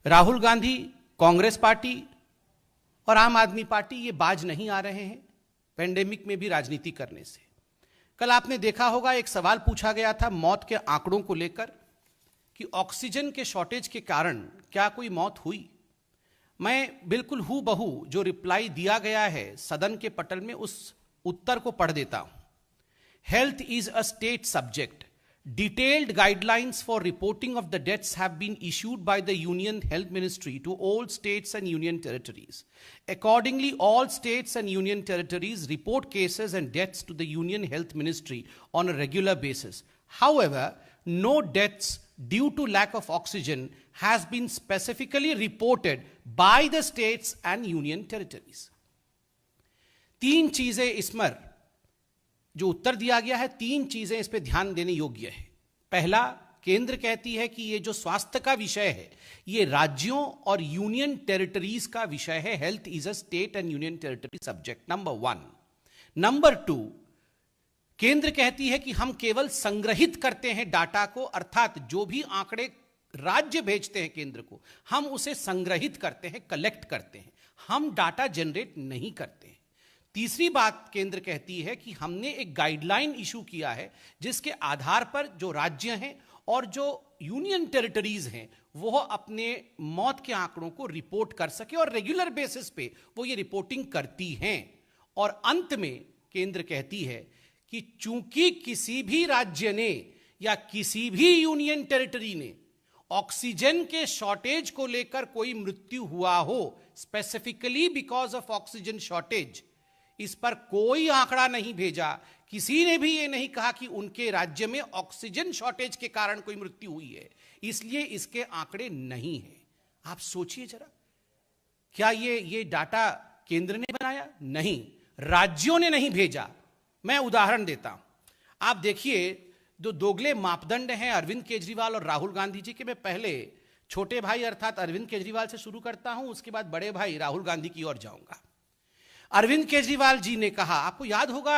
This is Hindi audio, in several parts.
राहुल गांधी, कांग्रेस पार्टी और आम आदमी पार्टी ये बाज नहीं आ रहे हैं पेंडेमिक में भी राजनीति करने से। कल आपने देखा होगा एक सवाल पूछा गया था मौत के आंकड़ों को लेकर कि ऑक्सीजन के शॉर्टेज के कारण क्या कोई मौत हुई। मैं बिल्कुल हूबहू जो रिप्लाई दिया गया है सदन के पटल में उस उत्तर को पढ़ देता हूं। Health is a state subject. Detailed guidelines for reporting of the deaths have been issued by the Union Health Ministry to all states and union territories. Accordingly, all states and union territories report cases and deaths to the Union Health Ministry on a regular basis. However, no deaths due to lack of oxygen has been specifically reported by the states and union territories. तीन चीजें इसमें जो उत्तर दिया गया है, तीन चीजें इस पे ध्यान देने योग्य है। पहला, केंद्र कहती है कि ये जो स्वास्थ्य का विषय है ये राज्यों और यूनियन टेरिटरीज का विषय है। Health is a state and union territory subject, number 1। Number 2, केंद्र कहती है कि हम केवल संग्रहित करते हैं डाटा को, अर्थात जो भी आंकड़े राज्य भेजते हैं केंद्र को हम उसे संग्रहित करते हैं, कलेक्ट करते हैं, हम डाटा जनरेट नहीं करते हैं। तीसरी बात केंद्र कहती है कि हमने एक गाइडलाइन इशू किया है जिसके आधार पर जो राज्य हैं और जो यूनियन टेरिटरीज हैं वो अपने मौत के आंकड़ों को रिपोर्ट कर सके और रेगुलर बेसिस पे वो ये रिपोर्टिंग करती हैं। और अंत में केंद्र कहती है कि चूंकि किसी भी राज्य ने या किसी भी यूनियन टेरिटरी ने ऑक्सीजन के शॉर्टेज को लेकर कोई मृत्यु हुआ हो, specifically because of oxygen shortage, इस पर कोई आंकड़ा नहीं भेजा, किसी ने भी यह नहीं कहा कि उनके राज्य में ऑक्सीजन शॉर्टेज के कारण कोई मृत्यु हुई है, इसलिए इसके आंकड़े नहीं हैं। आप सोचिए जरा, क्या ये डाटा केंद्र ने बनाया? नहीं, राज्यों ने नहीं भेजा। मैं उदाहरण देता हूं, आप देखिए जो दोगले मापदंड हैं अरविंद केजरीवाल और राहुल गांधी जी के। मैं पहले छोटे भाई अर्थात अरविंद केजरीवाल से शुरू करता हूं, उसके बाद बड़े भाई राहुल गांधी की ओर जाऊंगा। अरविंद केजरीवाल जी ने कहा, आपको याद होगा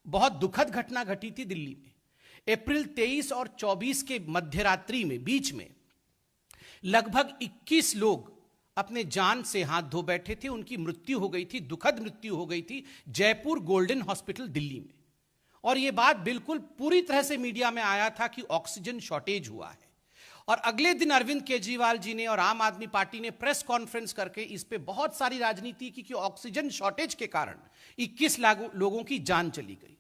बहुत दुखद घटना घटी थी दिल्ली में अप्रैल 23 और 24 के मध्यरात्रि में, बीच में लगभग 21 लोग अपने जान से हाथ धो बैठे थे, उनकी मृत्यु हो गई थी, दुखद मृत्यु हो गई थी जयपुर गोल्डन हॉस्पिटल दिल्ली में। और यह बात बिल्कुल पूरी तरह से मीडिया में आया था कि ऑक्सीजन शॉर्टेज हुआ है। और अगले दिन अरविंद केजरीवाल जी ने और आम आदमी पार्टी ने प्रेस कॉन्फ्रेंस करके इस पे बहुत सारी राजनीति की कि ऑक्सीजन शॉर्टेज के कारण 21 लोगों की जान चली गई।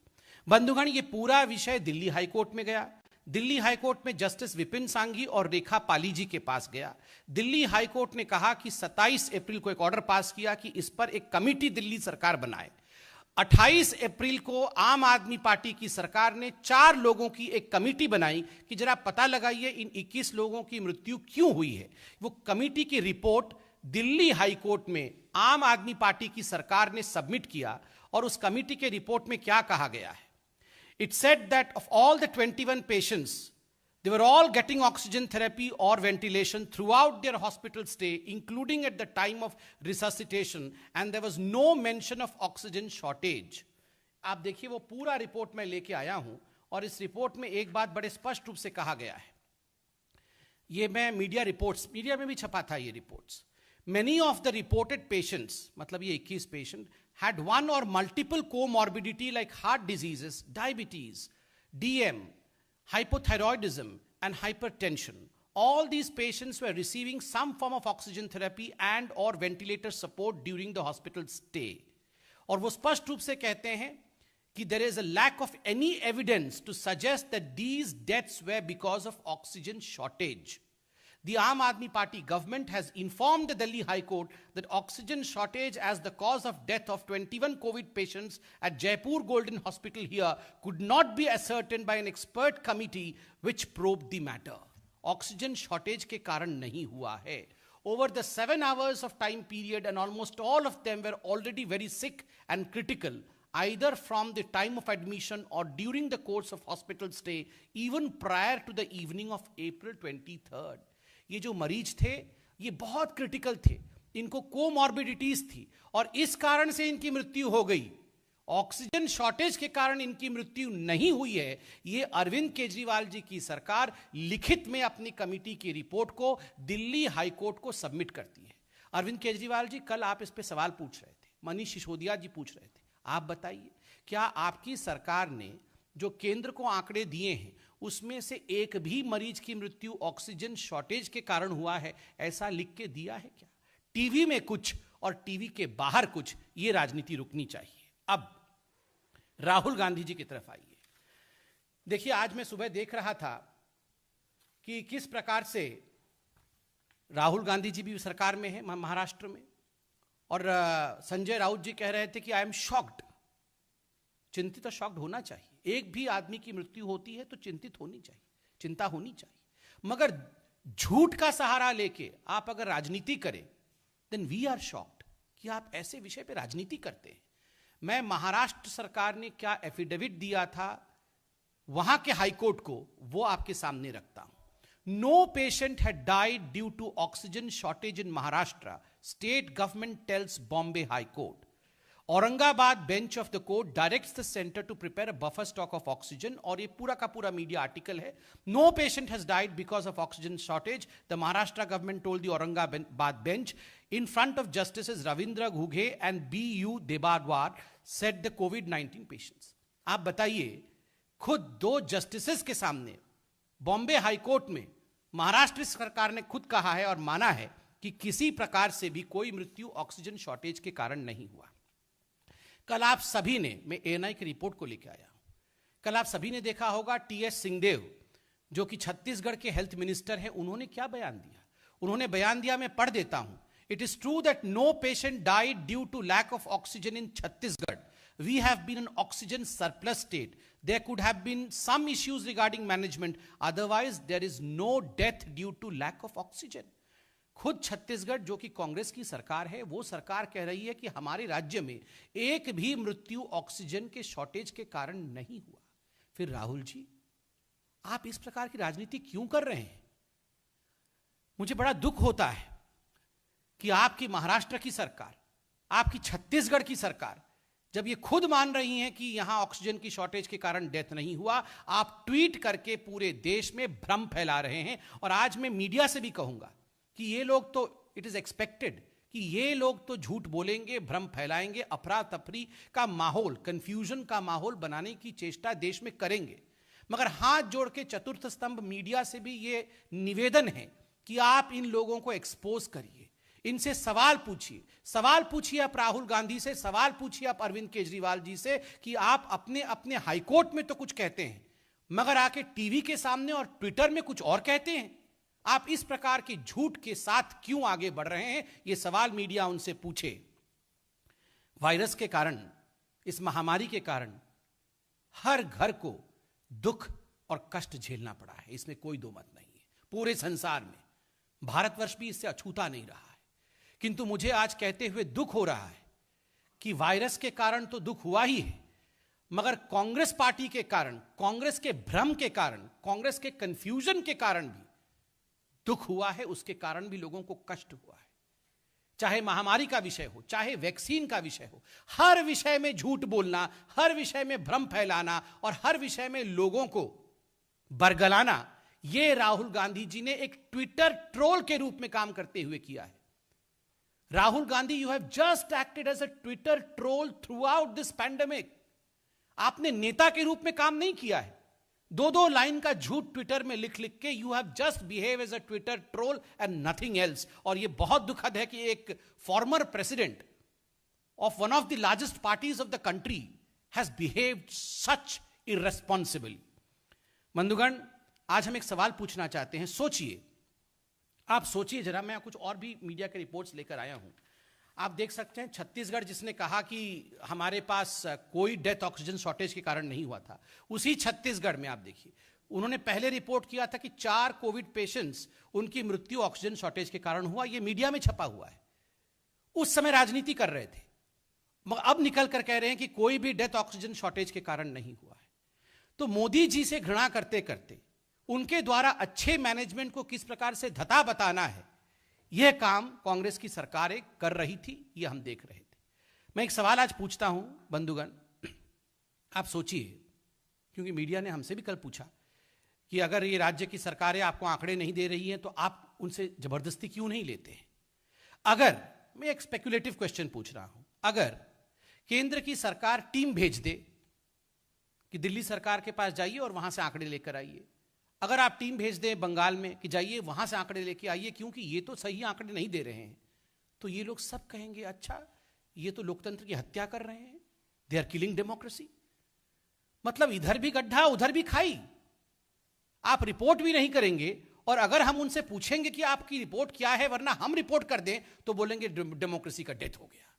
बंधुगण, ये पूरा विषय दिल्ली हाईकोर्ट में गया। दिल्ली हाईकोर्ट में जस्टिस विपिन सांघी और रेखा पाली जी के पास गया। दिल्ली हाईकोर्ट ने कहा कि 27 अप्रैल को एक ऑर्डर पास किया कि इस पर एक कमिटी दिल्ली सरकार बनाए। 28 अप्रैल को आम आदमी पार्टी की सरकार ने 4 लोगों की एक कमेटी बनाई कि जरा पता लगाइए इन 21 लोगों की मृत्यु क्यों हुई है। वो कमेटी की रिपोर्ट दिल्ली हाई कोर्ट में आम आदमी पार्टी की सरकार ने सबमिट किया। और उस कमेटी के रिपोर्ट में क्या कहा गया है? It said that of all the 21 patients they were all getting oxygen therapy or ventilation throughout their hospital stay, including at the time of resuscitation, and there was no mention of oxygen shortage. आप देखिए वो पूरा रिपोर्ट मैं लेके आया हूं और इस रिपोर्ट में एक बात बड़े स्पष्ट रूप से कहा गया है। ये मैं मीडिया में भी छपा था ये reports. Many of the reported patients, मतलब ये 21 patient, had one or multiple comorbidity like heart diseases, diabetes, DM, hypothyroidism and hypertension. All these patients were receiving some form of oxygen therapy and or ventilator support during the hospital stay. और वो स्पष्ट रूप से कहते हैं कि there is a lack of any evidence to suggest that these deaths were because of oxygen shortage. The Aam Aadmi Party government has informed the Delhi High Court that oxygen shortage as the cause of death of 21 COVID patients at Jaipur Golden Hospital here could not be ascertained by an expert committee which probed the matter. Oxygen shortage के कारण नहीं हुआ है. Over the 7 hours of time period, and almost all of them were already very sick and critical, either from the time of admission or during the course of hospital stay, even prior to the evening of April 23rd. ये जो मरीज थे ये बहुत क्रिटिकल थे, इनको कोमॉर्बिडिटीज थी और इस कारण से इनकी मृत्यु हो गई। ऑक्सीजन शॉर्टेज के कारण इनकी मृत्यु नहीं हुई है, यह अरविंद केजरीवाल जी की सरकार लिखित में अपनी कमेटी की रिपोर्ट को दिल्ली हाईकोर्ट को सबमिट करती है। अरविंद केजरीवाल जी, कल आप इस पे सवाल पूछ रहे थे, मनीष सिसोदिया जी पूछ रहे थे, आप बताइए क्या आपकी सरकार ने जो केंद्र को आंकड़े दिए हैं उसमें से एक भी मरीज की मृत्यु ऑक्सीजन शॉर्टेज के कारण हुआ है, ऐसा लिख के दिया है क्या? टीवी में कुछ और टीवी के बाहर कुछ, ये राजनीति रुकनी चाहिए। अब राहुल गांधी जी की तरफ आइए। देखिए, आज मैं सुबह देख रहा था कि किस प्रकार से राहुल गांधी जी भी सरकार में है महाराष्ट्र में, और संजय राउत जी कह रहे थे कि आई एम शॉक्ड। चिंतित और शॉक्ड होना चाहिए। एक भी आदमी की मृत्यु होती है तो चिंतित होनी चाहिए, चिंता होनी चाहिए, मगर झूठ का सहारा लेके आप अगर राजनीति करें देन वी आर शॉक्ड कि आप ऐसे विषय पे राजनीति करते हैं। मैं महाराष्ट्र सरकार ने क्या एफिडेविट दिया था वहां के हाईकोर्ट को, वो आपके सामने रखता हूं। No patient had died due to oxygen shortage in Maharashtra, state government tells Bombay High Court. Aurangabad bench of the court directs the centre to prepare a buffer stock of oxygen, और ये पूरा का पूरा मीडिया आर्टिकल है। No patient has died because of oxygen shortage, the Maharashtra government told the Aurangabad bench in front of Justices Ravindra Ghughe and B.U. Debadwar, said the COVID-19 patients. आप बताइए, खुद दो जस्टिसेस के सामने बॉम्बे हाईकोर्ट में महाराष्ट्र सरकार ने खुद कहा है और माना है कि किसी प्रकार से भी कोई मृत्यु ऑक्सीजन शॉर्टेज के कारण नहीं हुआ। कल आप सभी ने, मैं एएनआई की रिपोर्ट को लेकर आया हूं, कल आप सभी ने देखा होगा टीएस सिंहदेव जो कि छत्तीसगढ़ के हेल्थ मिनिस्टर हैं, उन्होंने क्या बयान दिया? उन्होंने बयान दिया, मैं पढ़ देता हूं। It is true that no patient died due to lack of oxygen in Chhattisgarh. We have been an oxygen surplus state. There could have been some issues regarding management. Otherwise, there is no death due to lack of oxygen. खुद छत्तीसगढ़ जो कि कांग्रेस की सरकार है, वो सरकार कह रही है कि हमारे राज्य में एक भी मृत्यु ऑक्सीजन के शॉर्टेज के कारण नहीं हुआ। फिर राहुल जी, आप इस प्रकार की राजनीति क्यों कर रहे हैं? मुझे बड़ा दुख होता है कि आपकी महाराष्ट्र की सरकार, आपकी छत्तीसगढ़ की सरकार जब ये खुद मान रही हैं कि यहां ऑक्सीजन की शॉर्टेज के कारण डेथ नहीं हुआ, आप ट्वीट करके पूरे देश में भ्रम फैला रहे हैं। और आज मैं मीडिया से भी कहूंगा कि ये लोग तो, इट इज एक्सपेक्टेड कि ये लोग तो झूठ बोलेंगे, भ्रम फैलाएंगे, अफरा तफरी का माहौल, कंफ्यूजन का माहौल बनाने की चेष्टा देश में करेंगे। मगर हाथ जोड़ के चतुर्थ स्तंभ मीडिया से भी ये निवेदन है कि आप इन लोगों को एक्सपोज करिए, इनसे सवाल पूछिए आप राहुल गांधी से, सवाल पूछिए आप अरविंद केजरीवाल जी से कि आप अपने अपने हाईकोर्ट में तो कुछ कहते हैं, मगर आके टीवी के सामने और ट्विटर में कुछ और कहते हैं। आप इस प्रकार के झूठ के साथ क्यों आगे बढ़ रहे हैं? यह सवाल मीडिया उनसे पूछे। वायरस के कारण, इस महामारी के कारण हर घर को दुख और कष्ट झेलना पड़ा है, इसमें कोई दो मत नहीं है। पूरे संसार में भारतवर्ष भी इससे अछूता नहीं रहा है। किंतु मुझे आज कहते हुए दुख हो रहा है कि वायरस के कारण तो दुख हुआ ही है, मगर कांग्रेस पार्टी के कारण, कांग्रेस के भ्रम के कारण, कांग्रेस के कंफ्यूजन के कारण भी दुख हुआ है। उसके कारण भी लोगों को कष्ट हुआ है। चाहे महामारी का विषय हो, चाहे वैक्सीन का विषय हो, हर विषय में झूठ बोलना, हर विषय में भ्रम फैलाना और हर विषय में लोगों को बरगलाना, यह राहुल गांधी जी ने एक ट्विटर ट्रोल के रूप में काम करते हुए किया है। Rahul Gandhi, you have just acted as a Twitter troll throughout this pandemic. आपने नेता के रूप में काम नहीं किया है। दो लाइन का झूठ ट्विटर में लिख लिख के you have just behave as a Twitter troll and nothing else. और यह बहुत दुखद है कि एक former president of one of the largest parties of the country has behaved such irresponsible. बंधुगण, आज हम एक सवाल पूछना चाहते हैं। सोचिए, आप सोचिए जरा, मैं कुछ और भी मीडिया के रिपोर्ट्स लेकर आया हूं। आप देख सकते हैं छत्तीसगढ़ जिसने कहा कि हमारे पास कोई डेथ ऑक्सीजन शॉर्टेज के कारण नहीं हुआ था, उसी छत्तीसगढ़ में आप देखिए, उन्होंने पहले रिपोर्ट किया था कि 4 कोविड पेशेंट्स, उनकी मृत्यु ऑक्सीजन शॉर्टेज के कारण हुआ। यह मीडिया में छपा हुआ है। उस समय राजनीति कर रहे थे, मगर अब निकल कर कह रहे हैं कि कोई भी डेथ ऑक्सीजन शॉर्टेज के कारण नहीं हुआ है। तो मोदी जी से घृणा करते करते उनके द्वारा अच्छे मैनेजमेंट को किस प्रकार से धता बताना है, यह काम कांग्रेस की सरकारें कर रही थी, यह हम देख रहे थे। मैं एक सवाल आज पूछता हूं बंधुगण, आप सोचिए, क्योंकि मीडिया ने हमसे भी कल पूछा कि अगर ये राज्य की सरकारें आपको आंकड़े नहीं दे रही हैं तो आप उनसे जबरदस्ती क्यों नहीं लेते हैं। अगर मैं एक स्पेक्युलेटिव क्वेश्चन पूछ रहा हूं, अगर केंद्र की सरकार टीम भेज दे कि दिल्ली सरकार के पास जाइए और वहां से आंकड़े लेकर आइए, अगर आप टीम भेज दें बंगाल में कि जाइए वहां से आंकड़े लेके आइए क्योंकि ये तो सही आंकड़े नहीं दे रहे हैं, तो ये लोग सब कहेंगे अच्छा ये तो लोकतंत्र की हत्या कर रहे हैं, दे आर किलिंग डेमोक्रेसी। मतलब इधर भी गड्ढा उधर भी खाई, आप रिपोर्ट भी नहीं करेंगे और अगर हम उनसे पूछेंगे कि आपकी रिपोर्ट क्या है वरना हम रिपोर्ट कर दें तो बोलेंगे डेमोक्रेसी का डेथ हो गया।